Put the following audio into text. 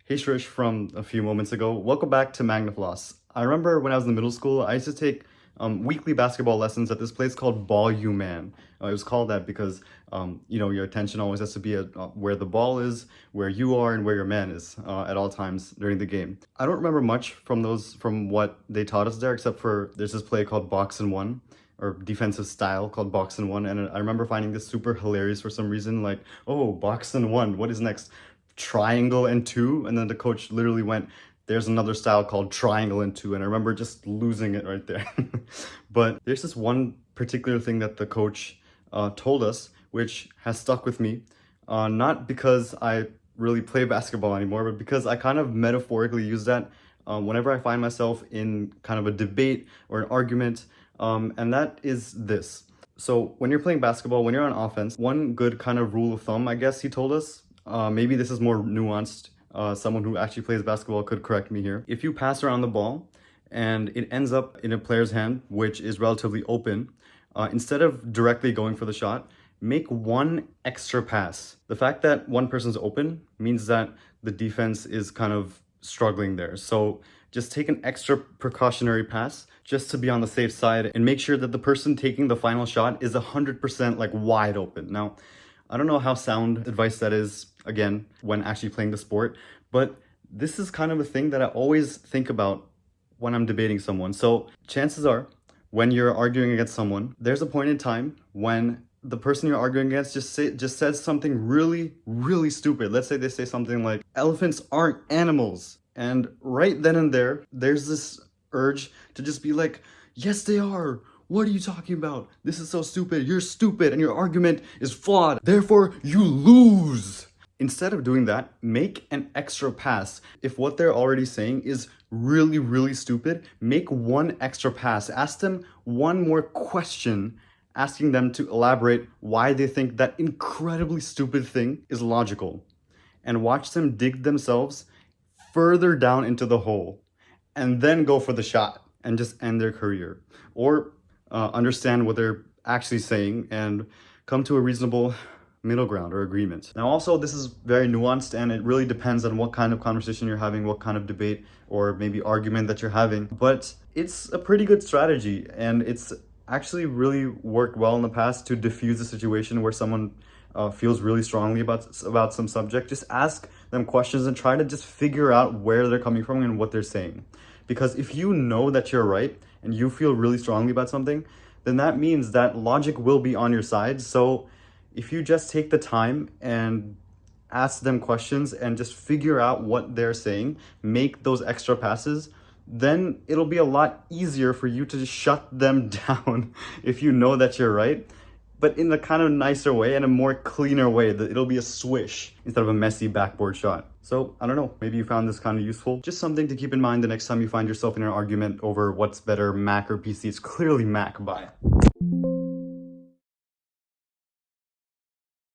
Hey Shrish from a few moments ago. Welcome back to Magnifloss. I remember when I was in middle school, I used to take weekly basketball lessons at this place called Ball U Man. It was called that because your attention always has to be at where the ball is, where you are, and where your man is at all times during the game. I don't remember much from what they taught us there, except for there's this play called Box and One, or defensive style called Box and One, and I remember finding this super hilarious for some reason. Like, oh, Box and One, what is next? Triangle and two, and then the coach literally went, there's another style called triangle and two, and I remember just losing it right there. But there's this one particular thing that the coach told us, which has stuck with me, not because I really play basketball anymore, but because I kind of metaphorically use that whenever I find myself in kind of a debate or an argument, and that is this. So when you're playing basketball, when you're on offense, one good kind of rule of thumb, I guess he told us, maybe this is more nuanced. Someone who actually plays basketball could correct me here. If you pass around the ball and it ends up in a player's hand, which is relatively open, instead of directly going for the shot, make one extra pass. The fact that one person's open means that the defense is kind of struggling there. So just take an extra precautionary pass just to be on the safe side and make sure that the person taking the final shot is 100% like wide open. Now, I don't know how sound advice that is, again, when actually playing the sport, but this is kind of a thing that I always think about when I'm debating someone. So chances are, when you're arguing against someone, there's a point in time when the person you're arguing against just says something really, really stupid. Let's say they say something like, elephants aren't animals. And right then and there, there's this urge to just be like, yes, they are. What are you talking about? This is so stupid. You're stupid and your argument is flawed. Therefore, you lose. Instead of doing that, make an extra pass. If what they're already saying is really, really stupid, make one extra pass. Ask them one more question, asking them to elaborate why they think that incredibly stupid thing is logical. And watch them dig themselves further down into the hole and then go for the shot and just end their career. Or understand what they're actually saying and come to a reasonable middle ground or agreement. Now also, this is very nuanced and it really depends on what kind of conversation you're having, what kind of debate or maybe argument that you're having, but it's a pretty good strategy and it's actually really worked well in the past to diffuse a situation where someone feels really strongly about some subject. Just ask them questions and try to just figure out where they're coming from and what they're saying. Because if you know that you're right and you feel really strongly about something, then that means that logic will be on your side. So if you just take the time and ask them questions and just figure out what they're saying, make those extra passes, then it'll be a lot easier for you to just shut them down if you know that you're right, but in a kind of nicer way and a more cleaner way. That it'll be a swish instead of a messy backboard shot. So I don't know, maybe you found this kind of useful. Just something to keep in mind the next time you find yourself in an argument over what's better, Mac or PC. It's clearly Mac. Bye.